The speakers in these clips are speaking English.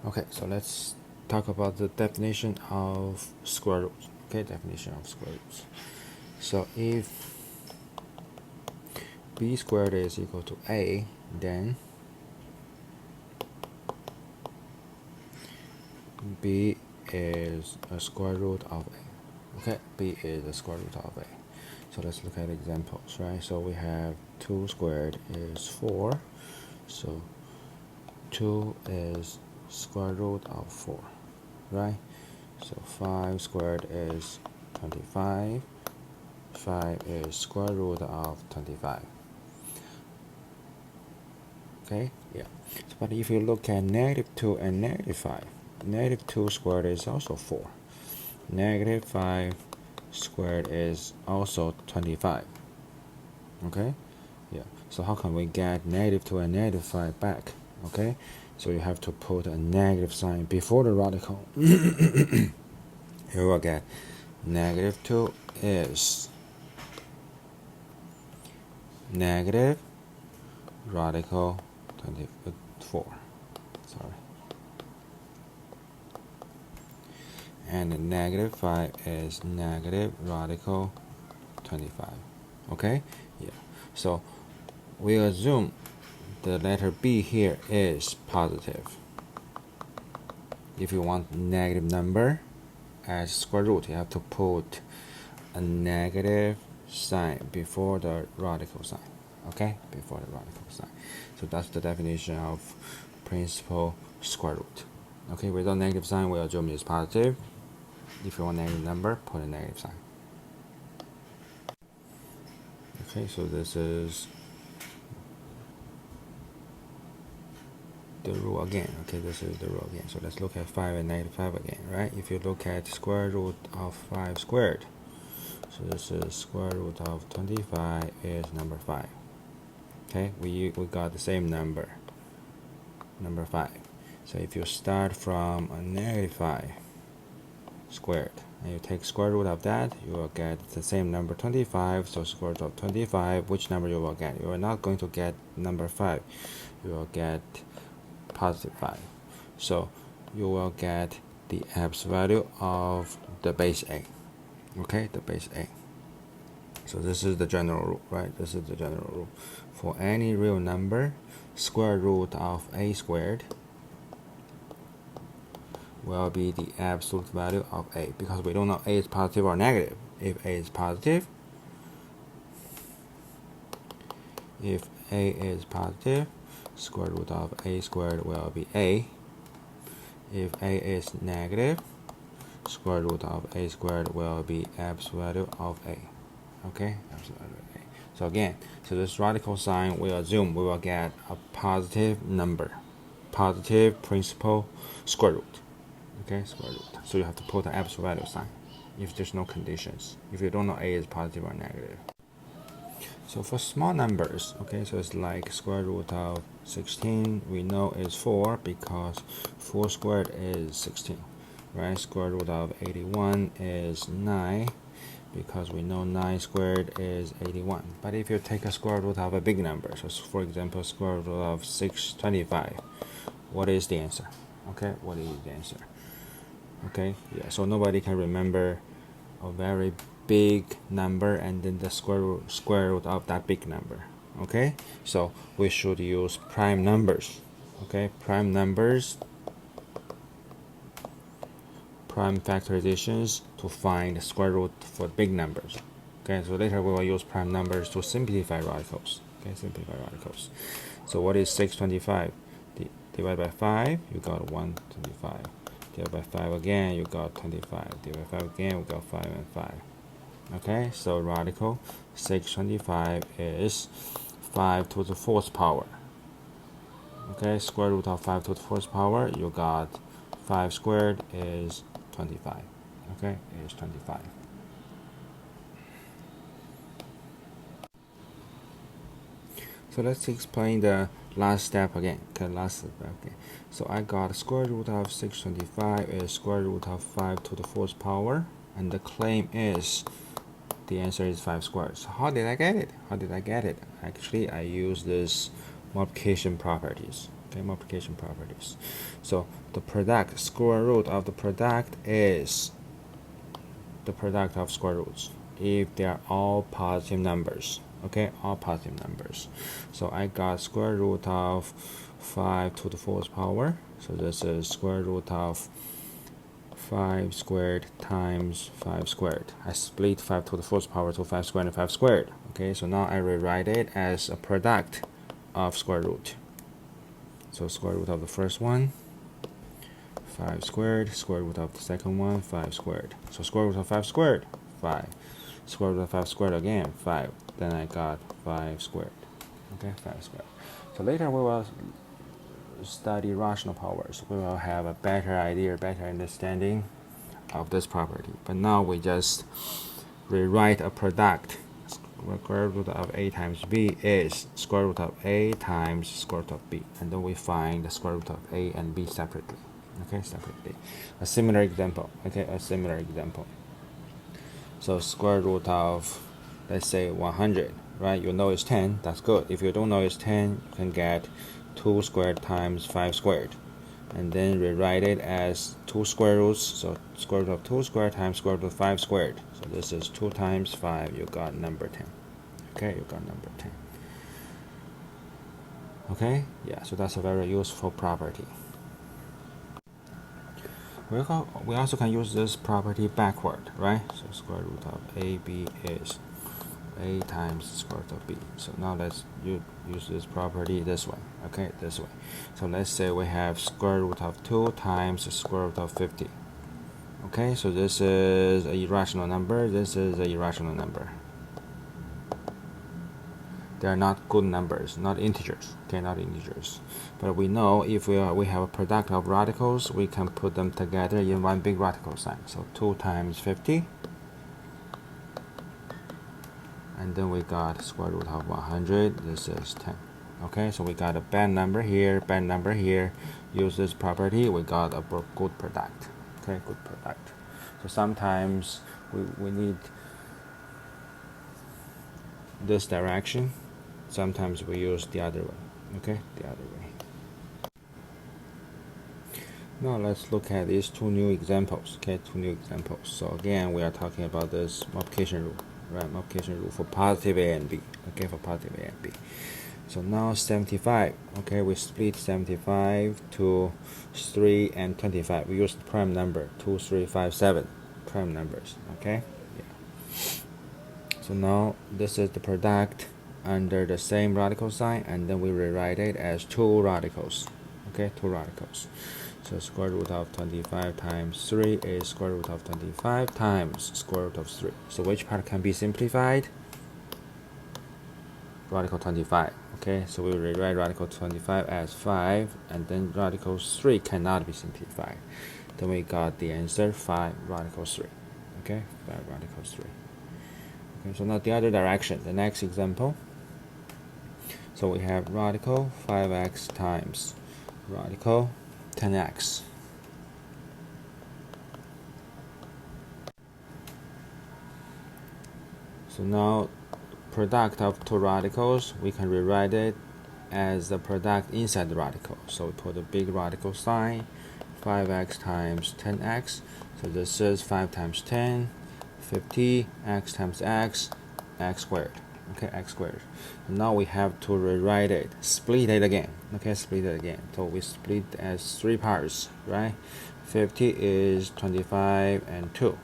Okay, so let's talk about the definition of square root. Okay, definition of square roots. So if b squared is equal to a, then b is a square root of a. Okay, b is a square root of a. So let's look at examples, right? So we have 2 squared is 4. So 2 is square root of 4, right? So 5 squared is 25. 5 is square root of 25. Okay, yeah. But if you look at negative 2 and negative 5, negative 2 squared is also 4. Negative 5 squared is also 25. Okay, yeah. So how can we get negative 2 and negative 5 back? Okay, so you have to put a negative sign before the radical. Here we get negative 2 is negative radical 24. Sorry. And the negative 5 is negative radical 25. Okay? Yeah. So we assume the letter B here is positive. If you want negative number as square root, you have to put a negative sign before the radical sign. Okay? Before the radical sign. So that's the definition of principal square root. Okay, without negative sign, we assume it's positive. If you want negative number, put a negative sign. Okay, so this is the rule again. Okay, this is the rule again. So let's look at 5 and negative 5 again, right? If you look at square root of 5 squared, so this is square root of 25 is number 5. Okay, we got the same number 5. So if you start from a negative 5 squared and you take square root of that, you will get the same number 25. So square root of 25, which number you will get? You are not going to get number 5, you will get positive 5. So you will get the absolute value of the base a. Okay, the base a. So this is the general rule, right? This is the general rule. For any real number, square root of a squared will be the absolute value of a, because we don't know a is positive or negative. If a is positive, square root of a squared will be a. If a is negative, square root of a squared will be absolute value of a. Okay, absolute value of a. So again, so this radical sign, we assume we will get a positive number, positive principal square root. Okay, square root. So you have to put an absolute value sign if there's no conditions, if you don't know a is positive or negative. So for small numbers, okay, so it's like square root of 16, we know is 4 because 4 squared is 16, right? Square root of 81 is 9 because we know 9 squared is 81. But if you take a square root of a big number, so for example, square root of 625, what is the answer? Okay, what is the answer? Okay, yeah, so nobody can remember a very big number and then the square root of that big number. Okay, so we should use prime numbers. Okay, prime numbers, prime factorizations to find the square root for big numbers. Okay, so later we will use prime numbers to simplify radicals. Okay, simplify radicals. So what is 625? Divided by 5, you got 125. Divided by 5 again, you got 25. Divided by 5 again, we got 5 and 5. Okay, so radical 625 is 5 to the 4th power. Okay, square root of 5 to the 4th power, you got 5 squared is 25. Okay, is 25. So let's explain the last step again. Okay, so I got square root of 625 is square root of 5 to the 4th power, and the claim is the answer is 5 squared. So how did I get it? Actually, I use this multiplication properties. Okay, multiplication properties. So the product, square root of the product is the product of square roots if they are all positive numbers. Okay, all positive numbers. So I got square root of 5 to the 4th power. So this is square root of 5 squared times 5 squared. I split 5 to the 4th power to 5 squared and 5 squared. Okay, so now I rewrite it as a product of square root. So square root of the first one, 5 squared, square root of the second one, 5 squared. So square root of 5 squared, 5. Square root of 5 squared again, 5. Then I got 5 squared. Okay, 5 squared. So later we will study rational powers. We will have a better idea, better understanding of this property. But now we just rewrite a product. Square root of a times b is square root of a times square root of b, and then we find the square root of a and b separately. Okay, separately. A similar example. Okay, a similar example. So square root of, let's say 100, right? You know it's 10. That's good. If you don't know it's 10, you can get 2 squared times 5 squared, and then rewrite it as 2 square roots. So square root of 2 squared times square root of 5 squared. So this is 2 times 5. You got number 10. Okay, you got number 10. Okay, yeah, so that's a very useful property. We also can use this property backward, right? So square root of ab is a times square root of b. So now let's use this property this way. Okay, this way. So let's say we have square root of 2 times the square root of 50. Okay, so this is an irrational number. This is an irrational number. They are not good numbers, not integers. Okay, not integers. But we know if we have a product of radicals, we can put them together in one big radical sign. So 2 times 50. And then we got square root of 100. This is 10. Okay, so we got a bad number here, bad number here. Use this property, we got a good product. Okay, good product. So sometimes we need this direction. Sometimes we use the other way. Okay, the other way. Now let's look at these two new examples. Okay, two new examples. So again, we are talking about this multiplication rule, right? Multiplication rule for positive a and b. Okay, for positive a and b. So now 75. Okay, we split 75 to 3 and 25. We use the prime number 2, 3, 5, 7 prime numbers. Okay, yeah. So now this is the product under the same radical sign, and then we rewrite it as 2 radicals. Okay, 2 radicals. So square root of 25 times 3 is square root of 25 times square root of 3. So which part can be simplified? Radical 25. Okay, so we rewrite radical 25 as 5, and then radical 3 cannot be simplified. Then we got the answer 5 radical 3. Okay, 5 radical 3. Okay, so now the other direction, the next example. So we have radical 5x times radical 10x. So now product of 2 radicals, we can rewrite it as the product inside the radical. So we put a big radical sign, 5x times 10x. So this is 5 times 10, 50, x times x, x squared. Okay, x squared. Now we have to rewrite it, split it again. Okay, split it again. So we split as 3 parts, right? 50 is 25 and 2.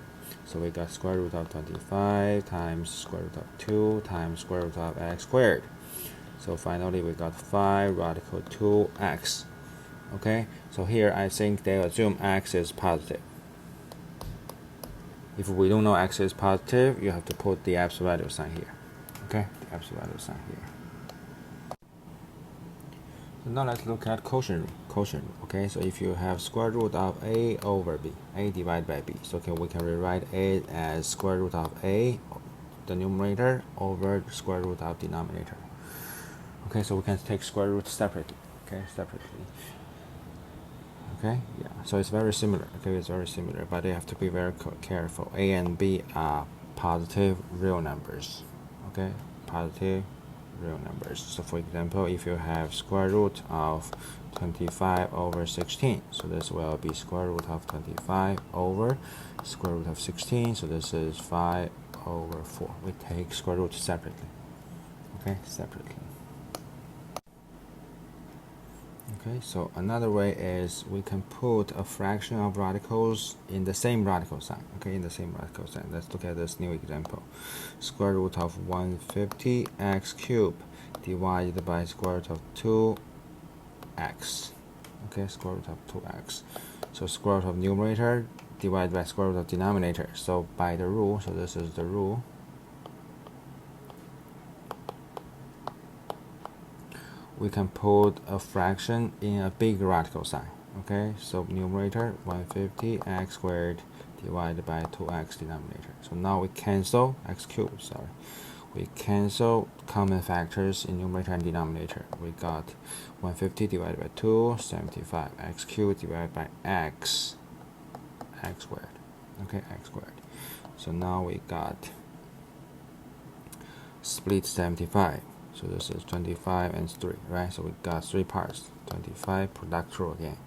So we got square root of 25 times square root of 2 times square root of x squared. So finally we got 5 radical 2x. Okay, so here I think they assume x is positive. If we don't know x is positive, you have to put the absolute value sign here. Okay, the absolute value sign here. So now let's look at quotient rule. Quotient rule. Okay, so if you have square root of a over b, a divided by b, so okay, we can rewrite it as square root of a, the numerator, over square root of denominator. Okay, so we can take square root separately. Okay, separately. Okay, yeah. So it's very similar. Okay, it's very similar, but you have to be very careful. A and b are positive real numbers. Okay, positive real numbers. So for example, if you have square root of 25 over 16, so this will be square root of 25 over square root of 16, so this is 5 over 4. We take square root separately, okay, separately. Okay, so another way is we can put a fraction of radicals in the same radical sign. Okay, in the same radical sign. Let's look at this new example. Square root of 150 x cubed divided by square root of 2x. Okay, square root of 2x. So square root of numerator divided by square root of denominator. So by the rule, so this is the rule. We can put a fraction in a big radical sign. Okay, so numerator 150 x squared divided by 2x denominator. So now we cancel x cubed, sorry. We cancel common factors in numerator and denominator. We got 150 divided by 2, 75. X cubed divided by x squared. Okay, x squared. So now we got split 75. So this is 25 and 3, right? So we got 3 parts. 25 product rule again.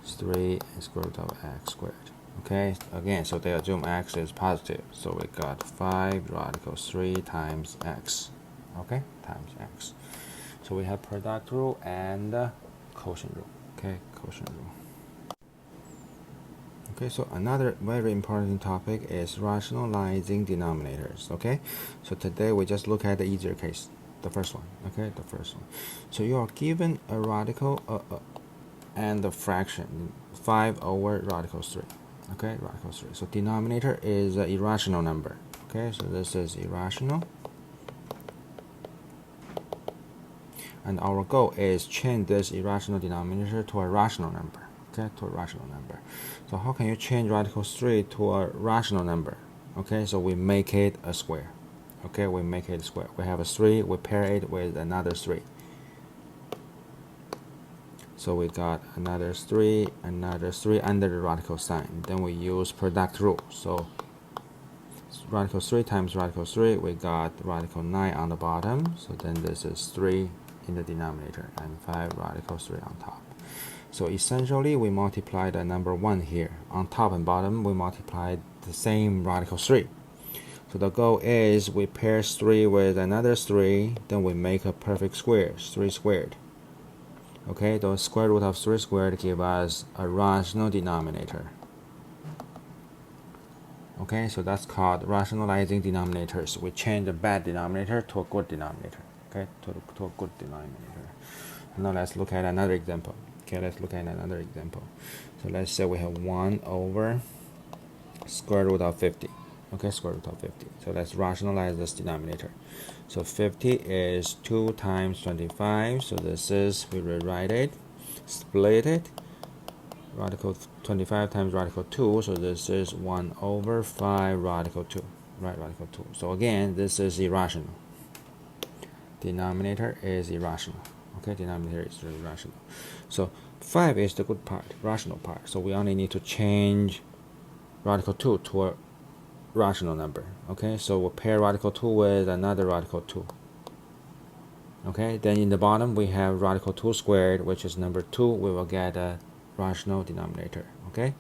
3 and square root of x squared. Okay, again, so they assume x is positive. So we got 5 radical 3 times x. Okay, times x. So we have product rule and quotient rule. Okay, quotient rule. Okay, so another very important topic is rationalizing denominators. Okay, so today we just look at the easier case. The first one, okay, the first one. So you are given a radical and a fraction, 5 over radical 3, okay, radical 3. So denominator is an irrational number, okay, so this is irrational. And our goal is change this irrational denominator to a rational number, okay, to a rational number. So how can you change radical 3 to a rational number? Okay, so we make it a square. Okay, we make it a square. We have a 3, we pair it with another 3. So we got another 3 under the radical sign. Then we use product rule. So radical 3 times radical 3, we got radical 9 on the bottom. So then this is 3 in the denominator and 5 radical 3 on top. So essentially we multiply the number 1 here. On top and bottom we multiply the same radical 3. So the goal is we pair 3 with another 3, then we make a perfect square, 3 squared. Okay, the square root of 3 squared give us a rational denominator. Okay, so that's called rationalizing denominators. We change the bad denominator to a good denominator. Okay, to a good denominator. Now let's look at another example. Okay, let's look at another example. So let's say we have 1 over square root of 50. Okay, square root of 50. So let's rationalize this denominator. So 50 is 2 times 25. So this is, we rewrite it, split it. Radical 25 times radical 2. So this is 1 over 5 radical 2. Right, radical 2. So again, this is irrational. Denominator is irrational. Okay, denominator is irrational. So 5 is the good part, rational part. So we only need to change radical 2 to a rational number. Okay, so we'll pair radical 2 with another radical 2. Okay, then in the bottom we have radical 2 squared, which is number 2. We will get a rational denominator. Okay,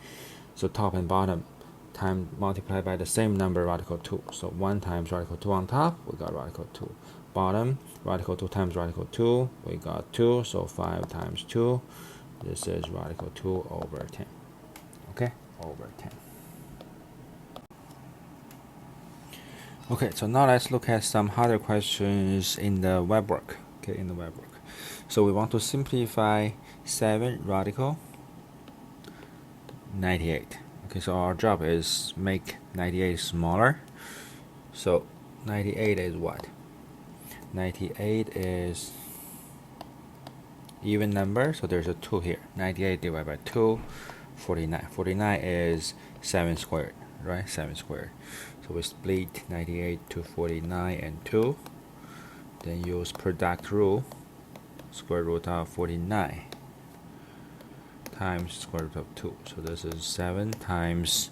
so top and bottom time multiplied by the same number, radical 2. So 1 times radical 2 on top, we got radical 2. Bottom, radical 2 times radical 2, we got 2. So 5 times 2, this is radical 2 over 10. Okay, over 10. Okay, so now let's look at some other questions in the web work. Okay, in the web work. So we want to simplify 7 radical 98. Okay, so our job is make 98 smaller. So 98 is what? 98 is even number, so there's a 2 here. 98 divided by 2, 49. 49 is 7 squared, right? 7 squared. So we split 98 to 49 and 2. Then use product rule, square root of 49 times square root of 2. So this is 7 times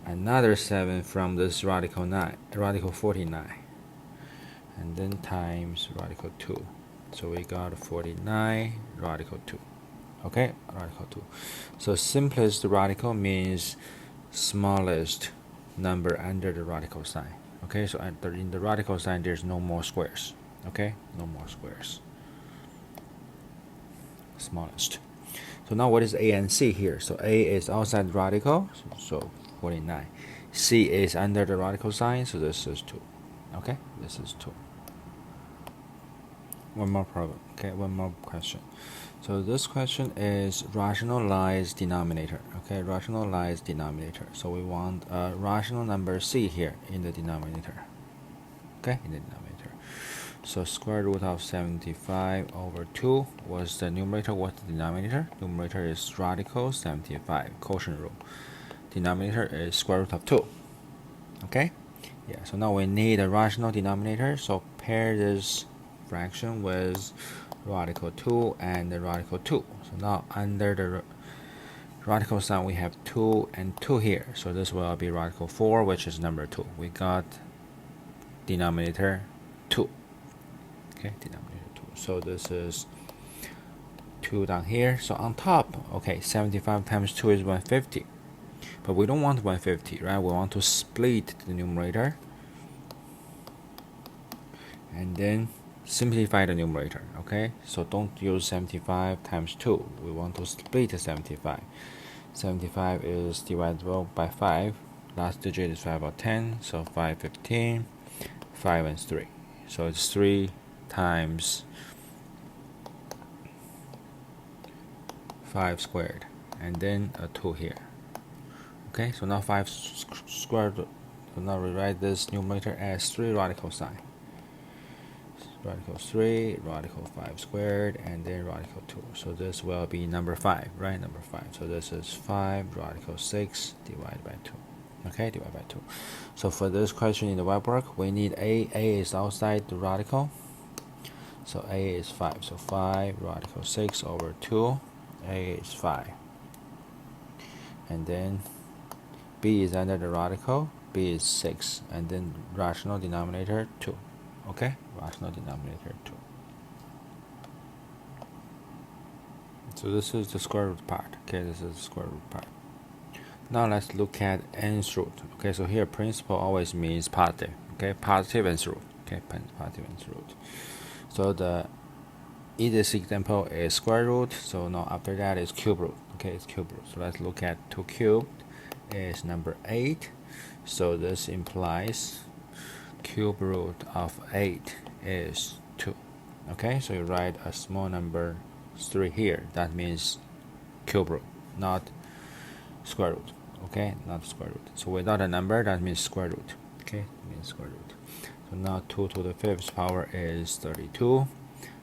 another 7 from this radical 49. and then times radical 2. So we got 49 radical 2. Okay, radical 2. So simplest radical means smallest number under the radical sign. Okay, so in the radical sign there's no more squares. Okay, no more squares. Smallest. So now what is A and C here? So A is outside the radical, so 49. C is under the radical sign, so this is 2. Okay, this is 2. One more problem. Okay, one more question. So this question is rationalized denominator. Okay, rationalized denominator. So we want a rational number C here in the denominator. Okay, in the denominator. So square root of 75 over 2 was the numerator. What's the denominator? Numerator is radical 75, quotient rule. Denominator is square root of 2. Okay? Yeah, so now we need a rational denominator. So pair this fraction with radical 2 and the radical 2. So now under the radical sign we have 2 and 2 here. So this will be radical 4, which is number 2. We got denominator 2. Okay, denominator 2. So this is 2 down here. So on top, okay, 75 times 2 is 150. But we don't want 150, right? We want to split the numerator and then simplify the numerator. Okay, so don't use 75 times 2. We want to split 75. 75 is divisible by 5. Last digit is 5 or 10. So 5, 15, 5 and 3. So it's 3 times 5 squared, and then a 2 here. Okay, so now 5 squared. So now we write this numerator as 3 radical sign. Radical 3, radical 5 squared, and then radical 2. So this will be number 5, right? Number 5. So this is 5 radical 6 divided by 2. Okay, divided by 2. So for this question in the web work, we need A. A is outside the radical. So A is 5. So 5 radical 6 over 2. A is 5. And then B is under the radical. B is 6. And then rational denominator 2. Okay? Rational denominator 2. So this is the square root part. Okay, this is the square root part. Now let's look at nth root. Okay, so here principal always means positive. Okay, positive nth root. Okay, positive nth root. So the easiest example is square root. So now after that is cube root. Okay, it's cube root. So let's look at 2 cubed is number 8. So this implies cube root of 8 is 2. Okay, so you write a small number 3 here. That means cube root, not square root. Okay, not square root. So without a number, that means square root. Okay, it means square root. So now 2 to the 5th power is 32.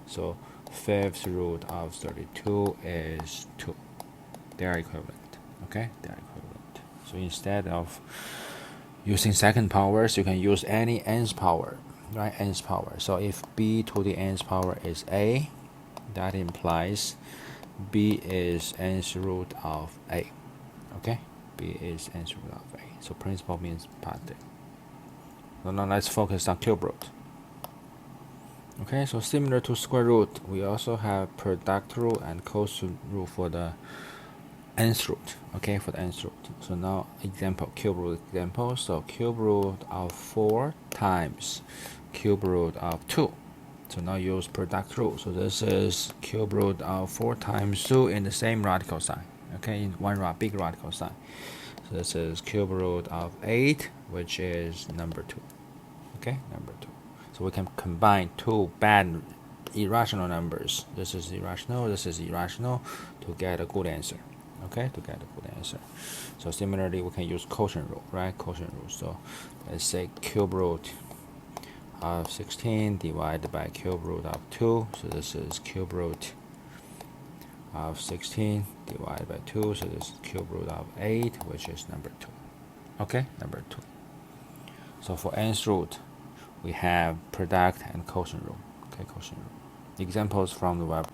So 5th root of 32 is 2. They are equivalent. Okay, they are equivalent. So instead of using second powers, you can use any nth power, right? Nth power. So if b to the nth power is a, that implies b is nth root of a. Okay, b is nth root of a. So principal means positive. So now let's focus on cube root. Okay, so similar to square root, we also have product rule and quotient rule for the nth root. Okay, for the nth root. So now example, cube root example. So cube root of 4 times cube root of 2. So now use product rule. So this is cube root of 4 times 2 in the same radical sign. Okay, in one big radical sign. So this is cube root of 8, which is number 2. Okay, number 2. So we can combine two bad irrational numbers. This is irrational, this is irrational, to get a good answer. Okay, to get a good answer. So similarly, we can use quotient rule, right? Quotient rule. So let's say cube root of 16 divided by cube root of 2. So this is cube root of 16 divided by 2. So this is cube root of 8, which is number 2. Okay, number 2. So for nth root, we have product and quotient rule. Okay, quotient rule. Examples from the web.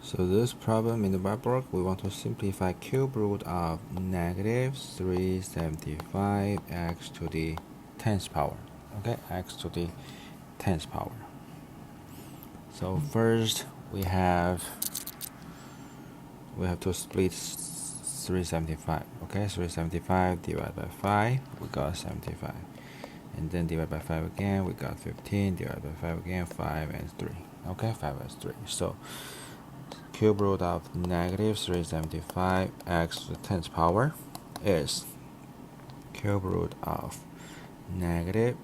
So this problem in the web work, we want to simplify cube root of negative 375 x to the 10th power. Okay, x to the 10th power. So first we have to split 375. Okay, 375 divided by 5, we got 75. And then divide by 5 again, we got 15. Divide by 5 again, 5 and 3. Okay, 5 and 3. So cube root of negative 375 x to the 10th power is cube root of negative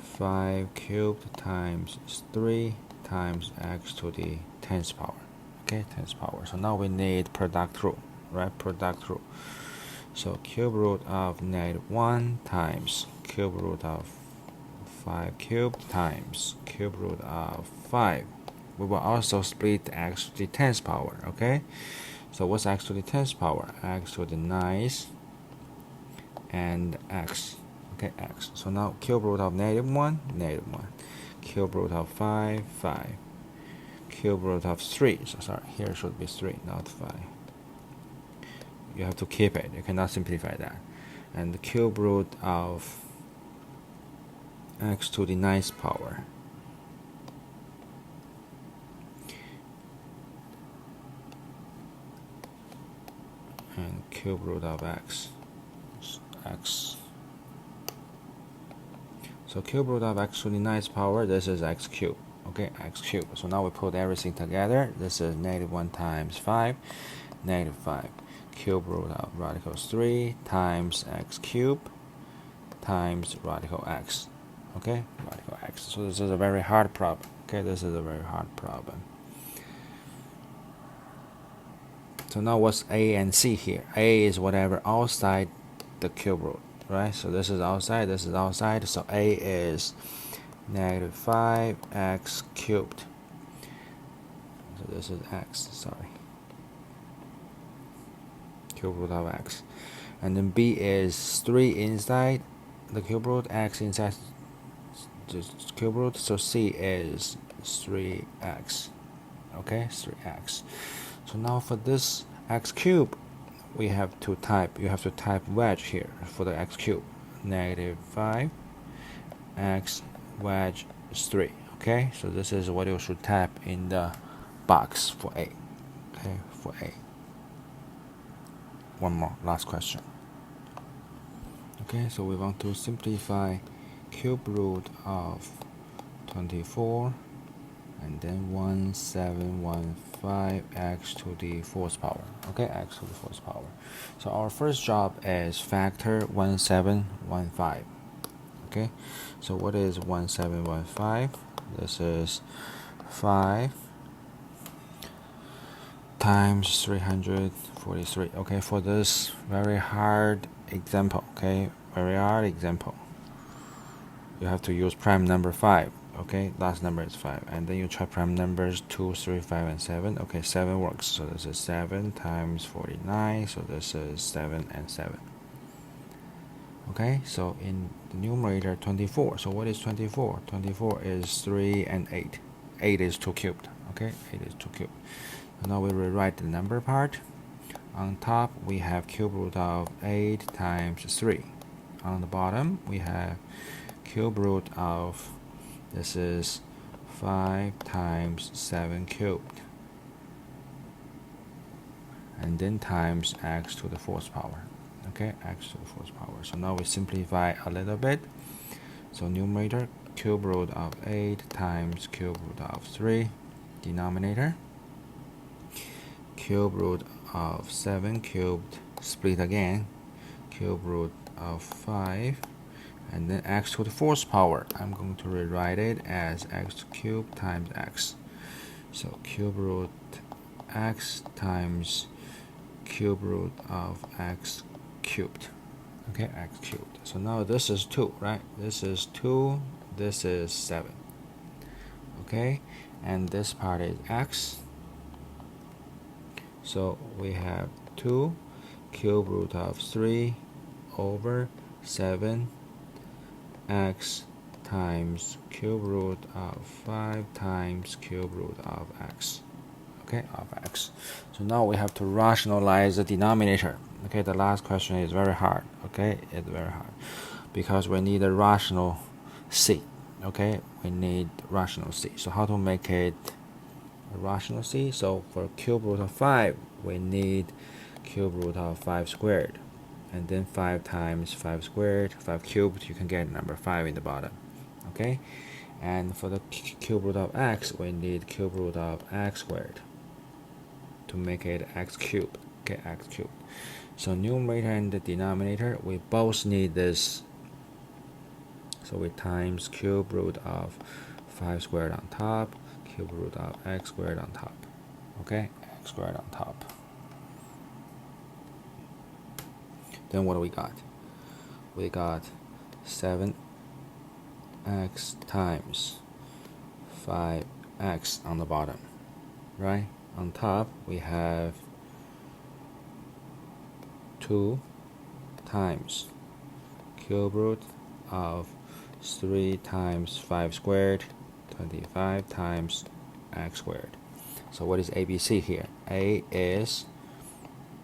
5 cubed times 3 times x to the 10th power. Okay, 10th power. So now we need product rule, right? Product rule. So cube root of negative 1 times cube root of 5 cubed times cube root of 5. We will also split x to the 10th power, okay? So what's x to the 10th power? X to the 9th and x. Okay, x. So now cube root of negative 1, negative 1. Cube root of 5, 5. Cube root of 3. So sorry, here should be 3, not 5. You have to keep it. You cannot simplify that. And the cube root of x to the 9th power. And cube root of x. So cube root of x to the 9th power, this is x cubed. Okay, x cubed. So now we put everything together. This is negative 1 times 5, negative 5. Cube root of radical 3 times x cubed times radical x. Okay, radical x. So this is a very hard problem. Okay, this is a very hard problem. So now what's a and c here? A is whatever outside the cube root, right? So this is outside, this is outside. So a is negative 5x cubed. So this is x, sorry. Cube root of x. And then b is 3 inside the cube root, x inside the cube root. So c is 3x. Okay, 3x. So now for this x cube, we have to type, you have to type wedge here for the x cube. Negative 5 x wedge is 3. Okay, so this is what you should type in the box for A. Okay, for A. One more, last question. Okay, so we want to simplify cube root of 24 and then 1715 x to the 4th power. Okay, x to the 4th power. So our first job is factor 1715. Okay, so what is 1715? This is 5 times 343. Okay, for this very hard example, okay, very hard example, you have to use prime number 5. Okay, last number is 5, and then you try prime numbers 2, 3, 5, and 7. Okay, 7 works, so this is 7 times 49, so this is 7 and 7. Okay, so in the numerator 24. So what is 24? 24 is 3 and 8. 8 is 2 cubed. Okay, 8 is 2 cubed. So now we rewrite the number part. On top we have cube root of 8 times 3. On the bottom we have cube root of, this is 5 times 7 cubed. And then times x to the 4th power. Okay, x to the 4th power. So now we simplify a little bit. So numerator, cube root of 8 times cube root of 3. Denominator, cube root of 7 cubed, split again, cube root of 5, and then x to the 4th power. I'm going to rewrite it as x cubed times x. So cube root x times cube root of x cubed. Okay, x cubed. So now this is 2, right? This is 2, this is 7. Okay, and this part is x. So we have 2 cube root of 3 over 7 x times cube root of 5 times cube root of x. Okay, of x. So now we have to rationalize the denominator. Okay, the last question is very hard. Okay, it's very hard. because we need a rational c. Okay, we need rational c. So how to make it a rational c? So for cube root of 5, we need cube root of 5 squared, and then 5 times 5 squared, 5 cubed, you can get number 5 in the bottom. Okay, and for the cube root of x, we need cube root of x squared to make it x cubed. Okay, x cubed. So numerator and the denominator, we both need this. So we times cube root of 5 squared on top, cube root of x squared on top. Okay, x squared on top. Then what do we got? We got 7x times 5x on the bottom, right? On top, we have 2 times cube root of 3 times 5 squared, 25 times x squared. So what is ABC here? A is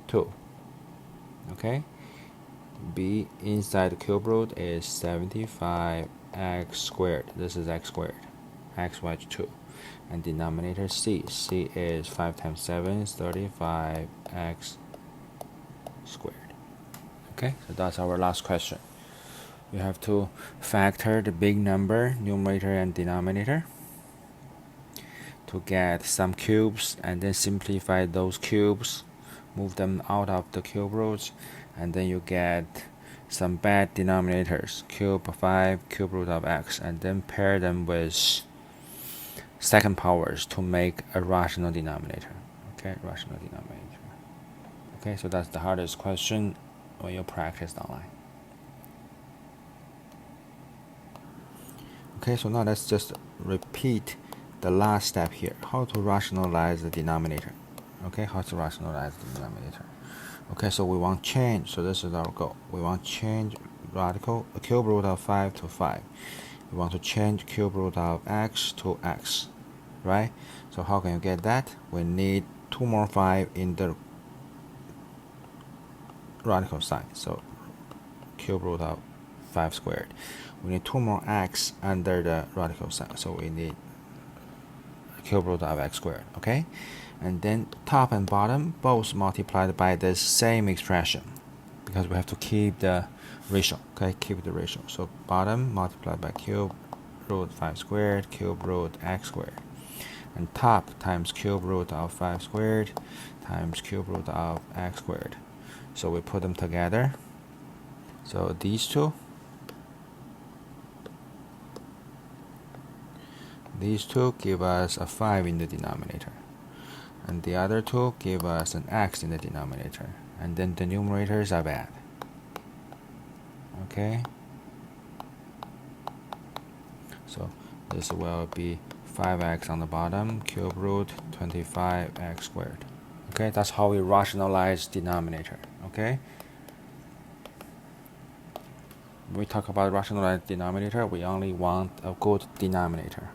2. Okay? B inside the cube root is 75x squared. This is x squared. X y 2. And denominator C. C is 5 times 7 is 35x squared. Okay, so that's our last question. You have to factor the big number, numerator and denominator, to get some cubes, and then simplify those cubes, move them out of the cube roots, and then you get some bad denominators, cube of 5, cube root of x, and then pair them with second powers to make a rational denominator. Okay, rational denominator. Okay, so that's the hardest question when you practice online. Okay, so now let's just repeat the last step here. How to rationalize the denominator. Okay, how to rationalize the denominator. Okay, so we want change. So this is our goal. We want change radical cube root of 5 to 5. We want to change cube root of x to x, right? So how can you get that? We need 2 more 5 in the radical sign. So cube root of 5 squared. We need 2 more x under the radical sign. So we need cube root of x squared. Okay, and then top and bottom both multiplied by this same expression, because we have to keep the ratio. Okay, keep the ratio. So bottom multiplied by cube root 5 squared, cube root x squared, and top times cube root of 5 squared times cube root of x squared. So we put them together. So these two give us a 5 in the denominator, and the other two give us an x in the denominator, and then the numerators are bad. Okay, so this will be 5x on the bottom, cube root 25x squared. Okay, that's how we rationalize denominator. Okay, when we talk about rationalized denominator, we only want a good denominator.